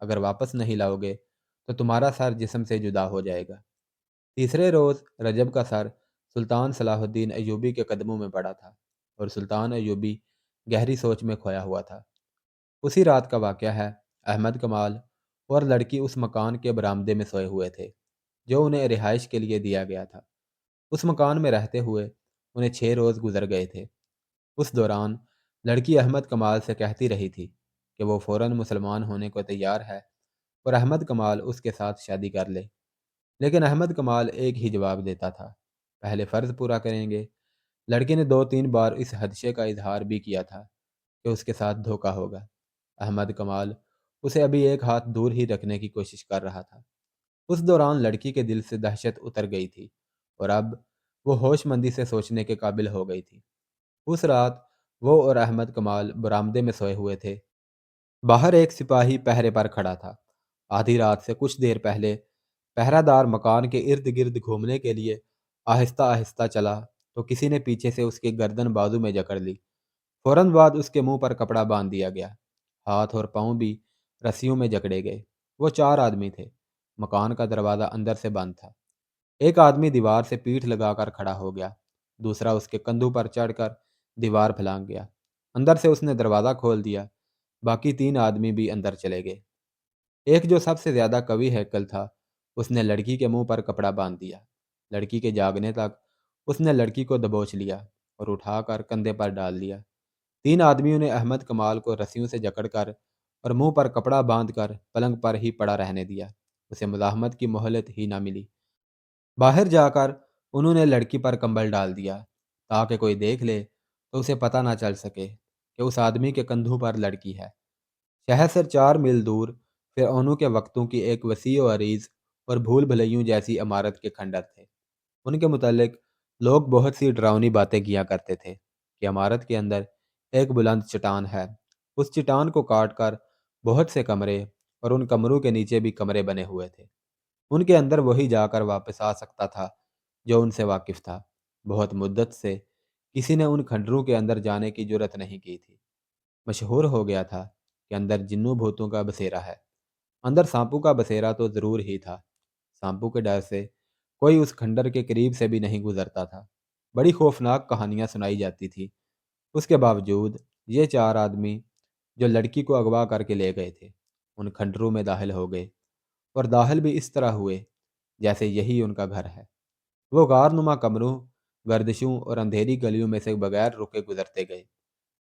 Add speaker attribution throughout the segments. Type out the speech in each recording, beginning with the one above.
Speaker 1: اگر واپس نہیں لاؤ گے تو تمہارا سر جسم سے جدا ہو جائے گا۔ تیسرے روز رجب کا سر سلطان صلاح الدین ایوبی کے قدموں میں پڑا تھا، اور سلطان ایوبی گہری سوچ میں کھویا ہوا تھا۔ اسی رات کا واقعہ ہے۔ احمد کمال اور لڑکی اس مکان کے برآمدے میں سوئے ہوئے تھے جو انہیں رہائش کے لیے دیا گیا تھا۔ اس مکان میں رہتے ہوئے انہیں 6 روز گزر گئے تھے۔ اس دوران لڑکی احمد کمال سے کہتی رہی تھی کہ وہ فوراً مسلمان ہونے کو تیار ہے اور احمد کمال اس کے ساتھ شادی کر لے، لیکن احمد کمال ایک ہی جواب دیتا تھا: پہلے فرض پورا کریں گے۔ لڑکی نے 2-3 بار اس خدشے کا اظہار بھی کیا تھا کہ اس کے ساتھ دھوکہ ہوگا۔ احمد کمال اسے ابھی ایک ہاتھ دور ہی رکھنے کی کوشش کر رہا تھا۔ اس دوران لڑکی کے دل سے دہشت اتر گئی تھی اور اب وہ ہوش مندی سے سوچنے کے قابل ہو گئی تھی۔ اس رات وہ اور احمد کمال برآمدے میں سوئے ہوئے تھے۔ باہر ایک سپاہی پہرے پر کھڑا تھا۔ آدھی رات سے کچھ دیر پہلے پہرہ دار مکان کے ارد گرد گھومنے کے لیے آہستہ آہستہ چلا تو کسی نے پیچھے سے اس کی گردن بازو میں جکڑ لی۔ فوراً بعد اس کے منہ پر کپڑا باندھ دیا گیا۔ ہاتھ اور پاؤں بھی رسیوں میں جکڑے گئے۔ وہ 4 آدمی تھے۔ مکان کا دروازہ اندر سے بند تھا۔ ایک آدمی دیوار سے پیٹھ لگا کر کھڑا ہو گیا، دوسرا اس کے کندھوں پر چڑھ کر دیوار پھلانگ گیا۔ اندر سے اس نے دروازہ کھول دیا۔ باقی 3 آدمی بھی اندر چلے گئے۔ ایک جو سب سے زیادہ قوی ہیکل تھا، اس نے لڑکی کے منہ پر کپڑا باندھ دیا۔ لڑکی کے جاگنے تک اس نے لڑکی کو دبوچ لیا اور اٹھا کر کندھے پر ڈال دیا۔ 3 آدمیوں نے احمد کمال کو رسیوں سے جکڑ کر اور منہ پر کپڑا باندھ کر پلنگ پر ہی پڑا رہنے دیا۔ اسے مزاحمت کی مہلت ہی نہ ملی۔ باہر جا کر انہوں نے لڑکی پر کمبل ڈال دیا تاکہ کوئی دیکھ لے تو اسے پتہ نہ چل سکے کہ اس آدمی کے کندھوں پر لڑکی ہے۔ شہر سے 4 میل دور فرعونوں کے وقتوں کی ایک وسیع و عریض اور بھول بھلیوں جیسی عمارت کے کھنڈر تھے۔ ان کے متعلق لوگ بہت سی ڈراؤنی باتیں کیا کرتے تھے کہ عمارت کے اندر ایک بلند چٹان ہے۔ اس چٹان کو کاٹ کر بہت سے کمرے اور ان کمروں کے نیچے بھی کمرے بنے ہوئے تھے۔ ان کے اندر وہی جا کر واپس آ سکتا تھا جو ان سے واقف تھا۔ بہت مدت سے کسی نے ان کھنڈروں کے اندر جانے کی جرت نہیں کی تھی۔ مشہور ہو گیا تھا کہ اندر جنوں بھوتوں کا بسیرا ہے۔ اندر سانپوں کا بسیرا تو ضرور ہی تھا۔ سانپوں کے ڈر سے کوئی اس کھنڈر کے قریب سے بھی نہیں گزرتا تھا۔ بڑی خوفناک کہانیاں سنائی جاتی تھی۔ اس کے باوجود یہ 4 آدمی جو لڑکی کو اغوا کر کے لے گئے تھے ان کھنڈروں میں داخل ہو گئے، اور داخل بھی اس طرح ہوئے جیسے یہی ان کا گھر ہے۔ وہ غار نما کمروں، گردشوں اور اندھیری گلیوں میں سے بغیر رکے گزرتے گئے۔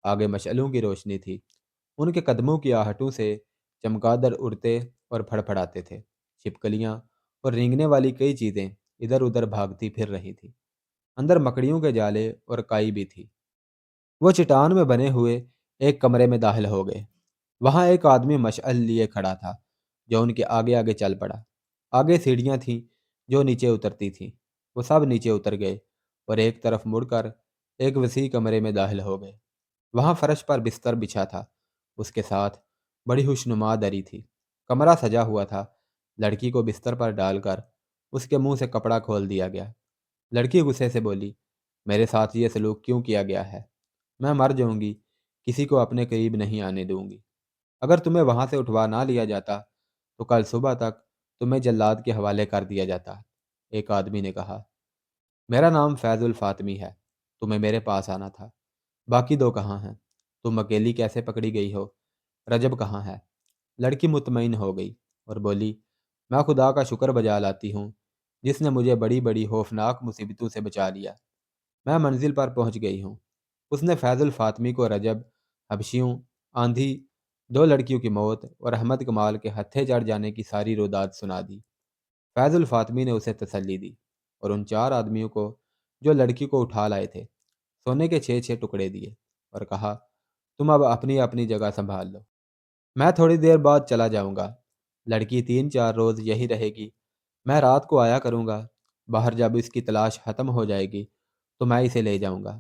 Speaker 1: آگے مشعلوں کی روشنی تھی۔ ان کے قدموں کی آہٹوں سے چمگادڑ اڑتے اور پھڑ پھڑاتے تھے۔ چھپکلیاں اور رینگنے والی کئی چیزیں ادھر ادھر بھاگتی پھر رہی تھی۔ اندر مکڑیوں کے جالے اور کائی بھی تھی۔ وہ چٹان میں بنے ہوئے ایک کمرے میں داخل ہو گئے۔ وہاں ایک آدمی مشعل لیے کھڑا تھا جو ان کے آگے آگے چل پڑا۔ آگے سیڑھیاں تھیں جو نیچے اترتی تھیں۔ وہ سب نیچے اتر گئے اور ایک طرف مڑ کر ایک وسیع کمرے میں داخل ہو گئے۔ وہاں فرش پر بستر بچھا تھا، اس کے ساتھ بڑی خوشنما دری تھی۔ کمرہ سجا ہوا تھا۔ لڑکی کو بستر پر ڈال کر اس کے منہ سے کپڑا کھول دیا گیا۔ لڑکی غصے سے بولی: میرے ساتھ یہ سلوک کیوں کیا گیا ہے؟ میں مر جاؤں گی، کسی کو اپنے قریب نہیں آنے دوں گی۔ اگر تمہیں وہاں سے اٹھوا نہ لیا جاتا تو کل صبح تک تمہیں جلاد کے حوالے کر دیا جاتا۔ ایک آدمی نے کہا: میرا نام فیض الفاطمی ہے، تمہیں میرے پاس آنا تھا۔ باقی 2 کہاں ہیں؟ تم اکیلی کیسے پکڑی گئی ہو؟ رجب کہاں ہے؟ لڑکی مطمئن ہو گئی اور بولی: میں خدا کا شکر بجا لاتی ہوں جس نے مجھے بڑی بڑی خوفناک مصیبتوں سے بچا لیا۔ میں منزل پر پہنچ گئی ہوں۔ اس نے فیض الفاطمی کو رجب، حبشیوں، آندھی، 2 لڑکیوں کی موت اور احمد کمال کے ہتھے چڑھ جانے کی ساری روداد سنا دی۔ فیض الفاطمی نے اسے تسلی دی اور ان 4 آدمیوں کو جو لڑکی کو اٹھا لائے تھے سونے کے 6 ٹکڑے دیے اور کہا: تم اب اپنی اپنی جگہ سنبھال لو، میں تھوڑی دیر بعد چلا جاؤں گا۔ لڑکی 3-4 روز یہی رہے گی۔ میں رات کو آیا کروں گا۔ باہر جب اس کی تلاش ختم ہو جائے گی تو میں اسے لے جاؤں گا۔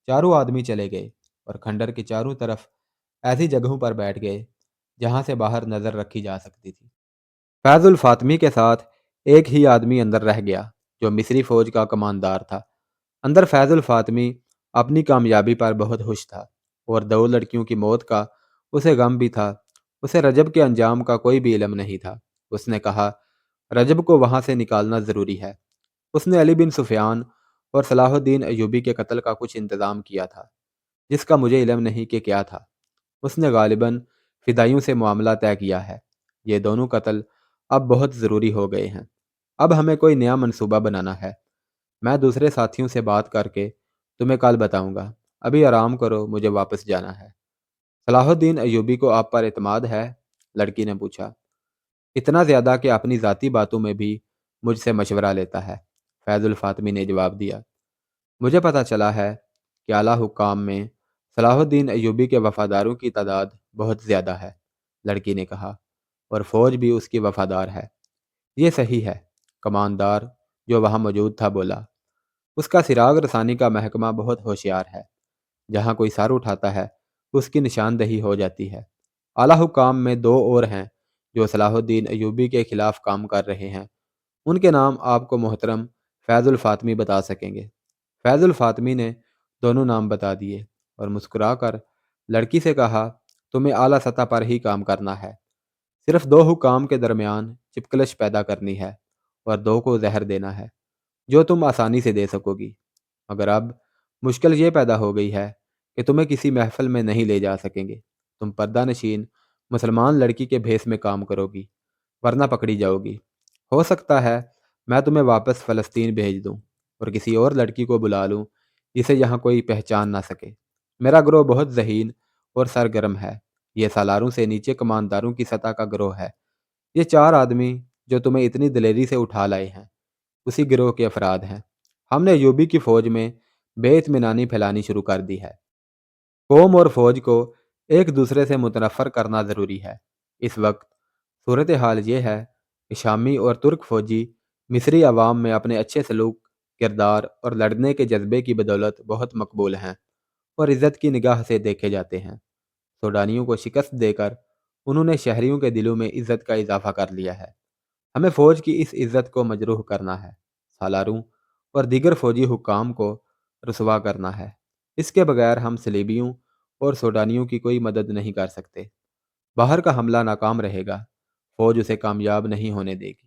Speaker 1: 4 آدمی چلے گئے اور کھنڈر کے چاروں طرف ایسی جگہوں پر بیٹھ گئے جہاں سے باہر نظر رکھی جا سکتی تھی۔ فیض الفاطمی کے ساتھ ایک ہی آدمی اندر رہ گیا جو مصری فوج کا کماندار تھا۔ اندر فیض الفاطمی اپنی کامیابی پر بہت خوش تھا اور 2 لڑکیوں کی موت کا اسے غم بھی تھا اسے رجب کے انجام کا کوئی بھی علم نہیں تھا۔ اس نے کہا، رجب کو وہاں سے نکالنا ضروری ہے۔ اس نے علی بن سفیان اور صلاح الدین ایوبی کے قتل کا کچھ انتظام کیا تھا، جس کا مجھے علم نہیں کہ کیا تھا۔ اس نے غالباً فدائیوں سے معاملہ طے کیا ہے۔ یہ دونوں قتل اب بہت ضروری ہو گئے ہیں۔ اب ہمیں کوئی نیا منصوبہ بنانا ہے۔ میں دوسرے ساتھیوں سے بات کر کے تمہیں کل بتاؤں گا۔ ابھی آرام کرو، مجھے واپس جانا ہے۔ صلاح الدین ایوبی کو آپ پر اعتماد ہے؟ لڑکی نے پوچھا۔ اتنا زیادہ کہ اپنی ذاتی باتوں میں بھی مجھ سے مشورہ لیتا ہے، فیض الفاطمی نے جواب دیا۔ مجھے پتہ چلا ہے کہ اعلیٰ حکام میں صلاح الدین ایوبی کے وفاداروں کی تعداد بہت زیادہ ہے، لڑکی نے کہا، اور فوج بھی اس کی وفادار ہے۔ یہ صحیح ہے، کماندار جو وہاں موجود تھا بولا۔ اس کا چراغ رسانی کا محکمہ بہت ہوشیار ہے۔ جہاں کوئی سر اٹھاتا ہے اس کی نشاندہی ہو جاتی ہے۔ اعلیٰ حکام میں دو اور ہیں جو صلاح الدین ایوبی کے خلاف کام کر رہے ہیں۔ ان کے نام آپ کو محترم فیض الفاطمی بتا سکیں گے۔ فیض الفاطمی نے دونوں نام بتا دیے اور مسکرا کر لڑکی سے کہا، تمہیں اعلیٰ سطح پر ہی کام کرنا ہے۔ صرف دو حکام کے درمیان چپکلش پیدا کرنی ہے اور دو کو زہر دینا ہے، جو تم آسانی سے دے سکو گی۔ مگر اب مشکل یہ پیدا ہو گئی ہے کہ تمہیں کسی محفل میں نہیں لے جا سکیں گے۔ تم پردہ نشین مسلمان لڑکی کے بھیس میں کام کرو گی، ورنہ پکڑی جاؤ گی۔ ہو سکتا ہے میں تمہیں واپس فلسطین بھیج دوں اور کسی اور لڑکی کو بلا لوں جسے یہاں کوئی پہچان نہ سکے۔ میرا گروہ بہت ذہین اور سرگرم ہے۔ یہ سالاروں سے نیچے کمانداروں کی سطح کا گروہ ہے۔ یہ چار آدمی جو تمہیں اتنی دلیری سے اٹھا لائے ہیں اسی گروہ کے افراد ہیں۔ ہم نے یوبی کی فوج میں بے اطمینانی پھیلانی شروع کر دی ہے۔ قوم اور فوج کو ایک دوسرے سے متنفر کرنا ضروری ہے۔ اس وقت صورتحال یہ ہے کہ شامی اور ترک فوجی مصری عوام میں اپنے اچھے سلوک، کردار اور لڑنے کے جذبے کی بدولت بہت مقبول ہیں اور عزت کی نگاہ سے دیکھے جاتے ہیں۔ سوڈانیوں کو شکست دے کر انہوں نے شہریوں کے دلوں میں عزت کا اضافہ کر لیا ہے۔ ہمیں فوج کی اس عزت کو مجروح کرنا ہے، سالاروں اور دیگر فوجی حکام کو رسوا کرنا ہے۔ اس کے بغیر ہم صلیبیوں اور سوڈانیوں کی کوئی مدد نہیں کر سکتے۔ باہر کا حملہ ناکام رہے گا، فوج اسے کامیاب نہیں ہونے دے گی،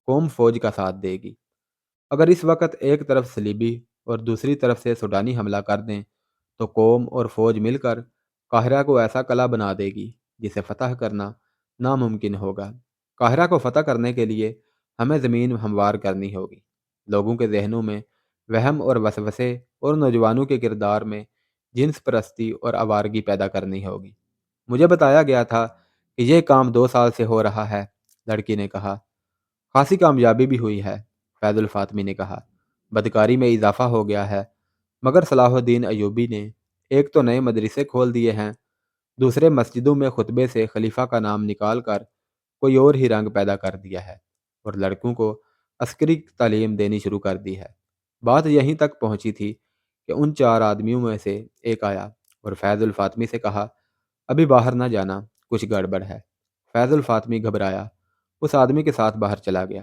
Speaker 1: قوم فوج کا ساتھ دے گی۔ اگر اس وقت ایک طرف صلیبی اور دوسری طرف سے سوڈانی حملہ کر دیں تو قوم اور فوج مل کر قاہرہ کو ایسا قلعہ بنا دے گی جسے فتح کرنا ناممکن ہوگا۔ قاہرہ کو فتح کرنے کے لیے ہمیں زمین ہموار کرنی ہوگی، لوگوں کے ذہنوں میں وہم اور وسوسے اور نوجوانوں کے کردار میں جنس پرستی اور آوارگی پیدا کرنی ہوگی۔ مجھے بتایا گیا تھا کہ یہ کام 2 سال سے ہو رہا ہے، لڑکی نے کہا۔ خاصی کامیابی بھی ہوئی ہے، فیض الفاطمی نے کہا۔ بدکاری میں اضافہ ہو گیا ہے، مگر صلاح الدین ایوبی نے ایک تو نئے مدرسے کھول دیے ہیں، دوسرے مسجدوں میں خطبے سے خلیفہ کا نام نکال کر کوئی اور ہی رنگ پیدا کر دیا ہے، اور لڑکوں کو عسکری تعلیم دینی شروع کر دی ہے۔ بات یہیں تک پہنچی تھی کہ ان چار آدمیوں میں سے ایک آیا اور فیض الفاطمی سے کہا، ابھی باہر نہ جانا، کچھ گڑبڑ ہے۔ فیض الفاطمی گھبرایا، اس آدمی کے ساتھ باہر چلا گیا۔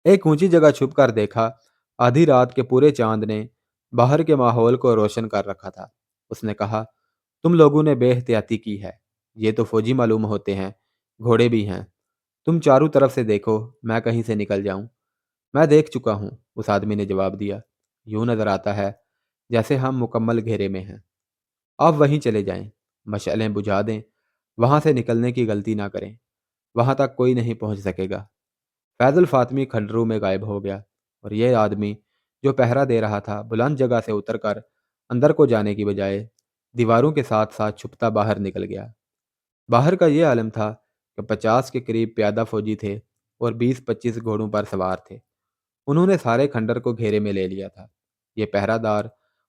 Speaker 1: ایک اونچی جگہ چھپ کر دیکھا، آدھی رات کے پورے چاند نے باہر کے ماحول کو روشن کر رکھا تھا۔ اس نے کہا، تم لوگوں نے بے احتیاطی کی ہے، یہ تو فوجی معلوم ہوتے ہیں، گھوڑے بھی ہیں۔ تم چاروں طرف سے دیکھو، میں کہیں سے نکل جاؤں۔ میں دیکھ چکا ہوں، اس آدمی نے جواب دیا۔ یوں نظر آتا ہے جیسے ہم مکمل گھیرے میں ہیں۔ آپ وہیں چلے جائیں، مشعلیں بجھا دیں، وہاں سے نکلنے کی غلطی نہ کریں، وہاں تک کوئی نہیں پہنچ سکے گا۔ فیض الفاطمی کھنڈرو میں غائب ہو گیا اور یہ آدمی جو پہرا دے رہا تھا بلند جگہ سے اتر کر اندر کو جانے کی بجائے دیواروں کے ساتھ ساتھ چھپتا باہر نکل گیا۔ باہر کا یہ عالم تھا کہ 50 کے قریب پیادہ فوجی تھے اور 20-25 گھوڑوں پر سوار تھے۔ انہوں نے سارے کھنڈر کو گھیرے میں لے لیا تھا۔ یہ پہرا دار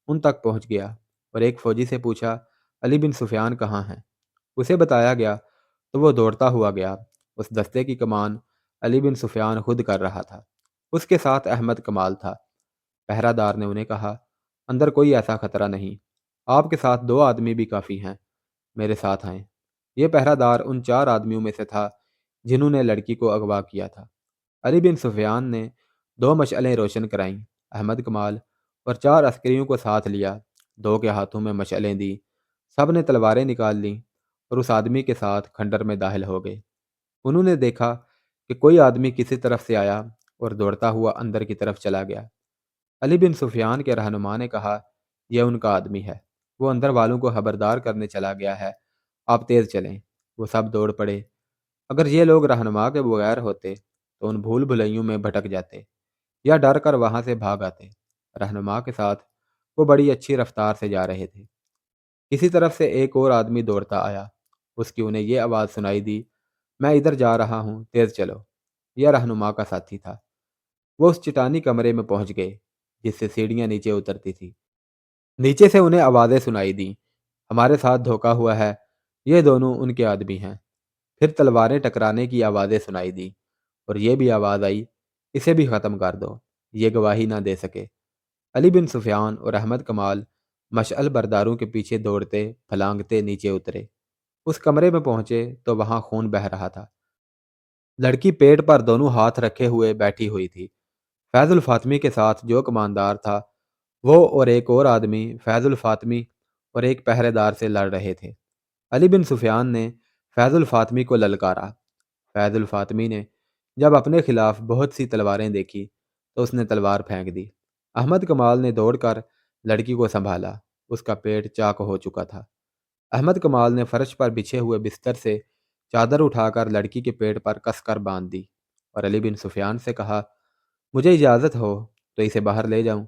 Speaker 1: ان تک پہنچ گیا اور ایک فوجی سے پوچھا، علی بن سفیان کہاں ہیں؟ اسے بتایا گیا تو وہ دوڑتا ہوا گیا۔ اس دستے کی کمان علی بن سفیان خود کر رہا تھا، اس کے ساتھ احمد کمال تھا۔ پہرا دار نے انہیں کہا، اندر کوئی ایسا خطرہ نہیں، آپ کے ساتھ 2 آدمی بھی کافی ہیں، میرے ساتھ آئیں۔ یہ پہرا دار ان 4 آدمیوں میں سے تھا جنہوں نے لڑکی کو اغوا کیا تھا۔ علی بن سفیان نے 2 مشعلیں روشن کرائیں، احمد کمال اور 4 عسکریوں کو ساتھ لیا، 2 کے ہاتھوں میں مشعلیں دیں، سب نے تلواریں نکال لیں اور اس آدمی کے ساتھ کھنڈر میں داخل ہو گئے۔ انہوں نے دیکھا کہ کوئی آدمی کسی طرف سے آیا اور دوڑتا ہوا اندر کی طرف چلا گیا۔ علی بن سفیان کے رہنما نے کہا، یہ ان کا آدمی ہے، وہ اندر والوں کو خبردار کرنے چلا گیا ہے، آپ تیز چلیں۔ وہ سب دوڑ پڑے۔ اگر یہ لوگ رہنما کے بغیر ہوتے تو ان بھول بھلائیوں میں بھٹک جاتے یا ڈر کر وہاں سے بھاگ آتے۔ رہنما کے ساتھ وہ بڑی اچھی رفتار سے جا رہے تھے۔ کسی طرف سے ایک اور آدمی دوڑتا آیا۔ اس کی انہیں یہ آواز سنائی دی، میں ادھر جا رہا ہوں، تیز چلو۔ یہ رہنما کا ساتھی تھا۔ وہ اس چٹانی کمرے میں پہنچ گئے جس سے سیڑھیاں نیچے اترتی تھی۔ نیچے سے انہیں آوازیں سنائی دیں، ہمارے ساتھ دھوکا ہوا ہے، یہ دونوں ان کے آدمی ہیں۔ پھر تلواریں ٹکرانے کی آوازیں سنائی دیں اور یہ بھی آواز آئی، اسے بھی ختم کر دو، یہ گواہی نہ دے سکے۔ علی بن سفیان اور احمد کمال مشعل برداروں کے پیچھے دوڑتے پھلانگتے نیچے اترے۔ اس کمرے میں پہنچے تو وہاں خون بہہ رہا تھا۔ لڑکی پیٹ پر دونوں ہاتھ رکھے ہوئے بیٹھی ہوئی تھی۔ فیض الفاطمی کے ساتھ جو کماندار تھا وہ اور ایک اور آدمی فیض الفاطمی اور ایک پہرے دار سے لڑ رہے تھے۔ علی بن سفیان نے فیض الفاطمی کو للکارا۔ فیض الفاطمی نے جب اپنے خلاف بہت سی تلواریں دیکھی تو اس نے تلوار پھینک دی۔ احمد کمال نے دوڑ کر لڑکی کو سنبھالا، اس کا پیٹ چاک ہو چکا تھا۔ احمد کمال نے فرش پر بچھے ہوئے بستر سے چادر اٹھا کر لڑکی کے پیٹ پر کس کر باندھ دی اور علی بن سفیان سے کہا، مجھے اجازت ہو تو اسے باہر لے جاؤں۔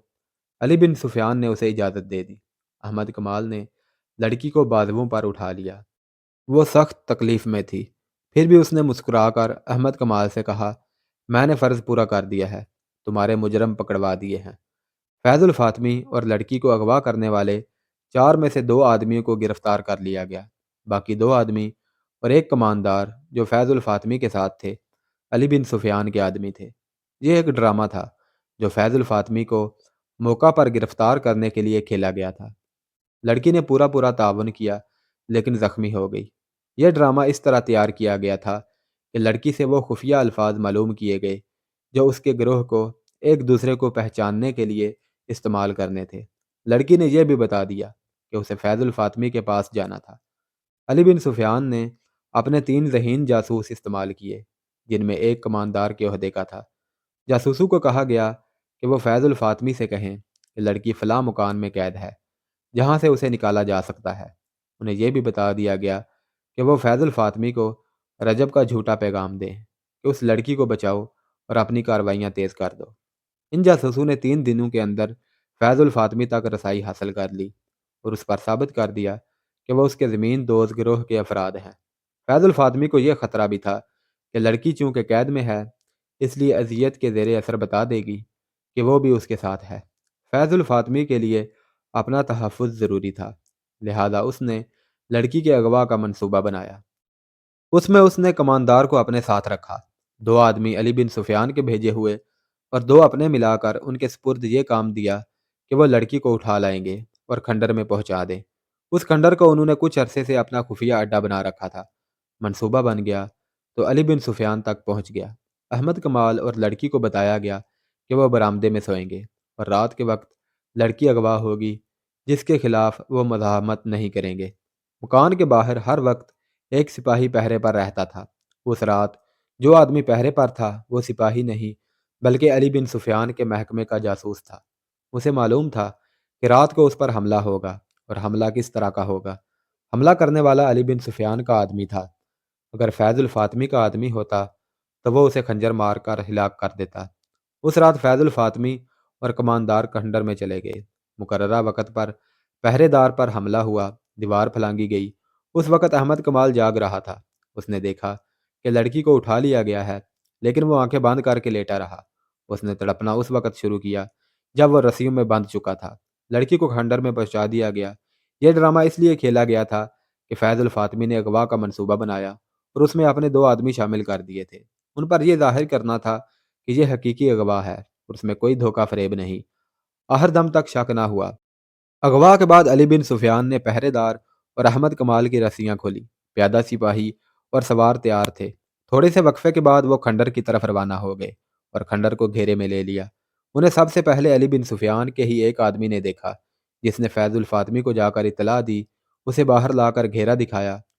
Speaker 1: علی بن سفیان نے اسے اجازت دے دی۔ احمد کمال نے لڑکی کو بازوؤں پر اٹھا لیا۔ وہ سخت تکلیف میں تھی، پھر بھی اس نے مسکرا کر احمد کمال سے کہا، میں نے فرض پورا کر دیا ہے، تمہارے مجرم پکڑوا دیے ہیں۔ فیض الفاطمی اور لڑکی کو اغوا کرنے والے 4 میں سے 2 آدمیوں کو گرفتار کر لیا گیا۔ باقی 2 آدمی اور ایک کماندار جو فیض الفاطمی کے ساتھ تھے علی بن سفیان کے آدمی تھے۔ یہ ایک ڈرامہ تھا جو فیض الفاطمی کو موقع پر گرفتار کرنے کے لیے کھیلا گیا تھا۔ لڑکی نے پورا تعاون کیا لیکن زخمی ہو گئی۔ یہ ڈرامہ اس طرح تیار کیا گیا تھا کہ لڑکی سے وہ خفیہ الفاظ معلوم کیے گئے جو اس کے گروہ کو ایک دوسرے کو پہچاننے کے لیے استعمال کرنے تھے۔ لڑکی نے یہ بھی بتا دیا کہ اسے فیض الفاطمی کے پاس جانا تھا۔ علی بن سفیان نے اپنے 3 ذہین جاسوس استعمال کیے جن میں ایک کماندار کے عہدے کا تھا۔ جاسوسوں کو کہا گیا کہ وہ فیض الفاطمی سے کہیں کہ لڑکی فلاں مکان میں قید ہے جہاں سے اسے نکالا جا سکتا ہے۔ انہیں یہ بھی بتا دیا گیا کہ وہ فیض الفاطمی کو رجب کا جھوٹا پیغام دیں کہ اس لڑکی کو بچاؤ اور اپنی کارروائیاں تیز کر دو۔ ان جاسوسوں نے 3 دنوں کے اندر فیض الفاطمی تک رسائی حاصل کر لی اور اس پر ثابت کر دیا کہ وہ اس کے زمین دوز گروہ کے افراد ہیں۔ فیض الفاطمی کو یہ خطرہ بھی تھا کہ لڑکی چونکہ قید میں ہے اس لیے اذیت کے زیر اثر بتا دے گی کہ وہ بھی اس کے ساتھ ہے۔ فیض الفاطمی کے لیے اپنا تحفظ ضروری تھا، لہذا اس نے لڑکی کے اغوا کا منصوبہ بنایا۔ اس میں اس نے کماندار کو اپنے ساتھ رکھا، 2 آدمی علی بن سفیان کے بھیجے ہوئے اور 2 اپنے ملا کر ان کے سپرد یہ کام دیا کہ وہ لڑکی کو اٹھا لائیں گے اور کھنڈر میں پہنچا دیں۔ اس کھنڈر کو انہوں نے کچھ عرصے سے اپنا خفیہ اڈا بنا رکھا تھا۔ منصوبہ بن گیا تو علی بن سفیان تک پہنچ گیا۔ احمد کمال اور لڑکی کو بتایا گیا کہ وہ برآمدے میں سوئیں گے اور رات کے وقت لڑکی اغوا ہوگی جس کے خلاف وہ مزاحمت نہیں کریں گے۔ مکان کے باہر ہر وقت ایک سپاہی پہرے پر رہتا تھا۔ اس رات جو آدمی پہرے پر تھا وہ سپاہی نہیں بلکہ علی بن سفیان کے محکمے کا جاسوس تھا۔ اسے معلوم تھا کہ رات کو اس پر حملہ ہوگا اور حملہ کس طرح کا ہوگا۔ حملہ کرنے والا علی بن سفیان کا آدمی تھا۔ اگر فیض الفاطمی کا آدمی ہوتا تو وہ اسے خنجر مار کر ہلاک کر دیتا۔ اس رات فیض الفاطمی اور کماندار کھنڈر میں چلے گئے۔ مقررہ وقت پر پہرے دار پر حملہ ہوا، دیوار پھلانگی گئی۔ اس وقت احمد کمال جاگ رہا تھا۔ اس نے دیکھا کہ لڑکی کو اٹھا لیا گیا ہے لیکن وہ آنکھیں بند کر کے لیٹا رہا۔ اس نے تڑپنا اس وقت شروع کیا جب وہ رسیوں میں بندھ چکا تھا۔ لڑکی کو کھنڈر میں پہنچا دیا گیا۔ یہ ڈرامہ اس لیے کھیلا گیا تھا کہ فیض الفاطمی نے اغوا کا منصوبہ بنایا اور اس میں اپنے 2 آدمی شامل کر دیے تھے۔ ان پر یہ ظاہر کرنا تھا کہ یہ حقیقی اغوا ہے اور اس میں کوئی دھوکہ فریب نہیں۔ آخر دم تک شک نہ ہوا۔ اغوا کے بعد علی بن سفیان نے پہرے دار اور احمد کمال کی رسیاں کھولی۔ پیادہ سپاہی اور سوار تیار تھے۔ تھوڑے سے وقفے کے بعد وہ کھنڈر کی طرف روانہ ہو گئے اور کھنڈر کو گھیرے میں لے لیا۔ انہیں سب سے پہلے علی بن سفیان کے ہی ایک آدمی نے دیکھا جس نے فیض الفاطمی کو جا کر اطلاع دی، اسے باہر لا کر گھیرا دکھایا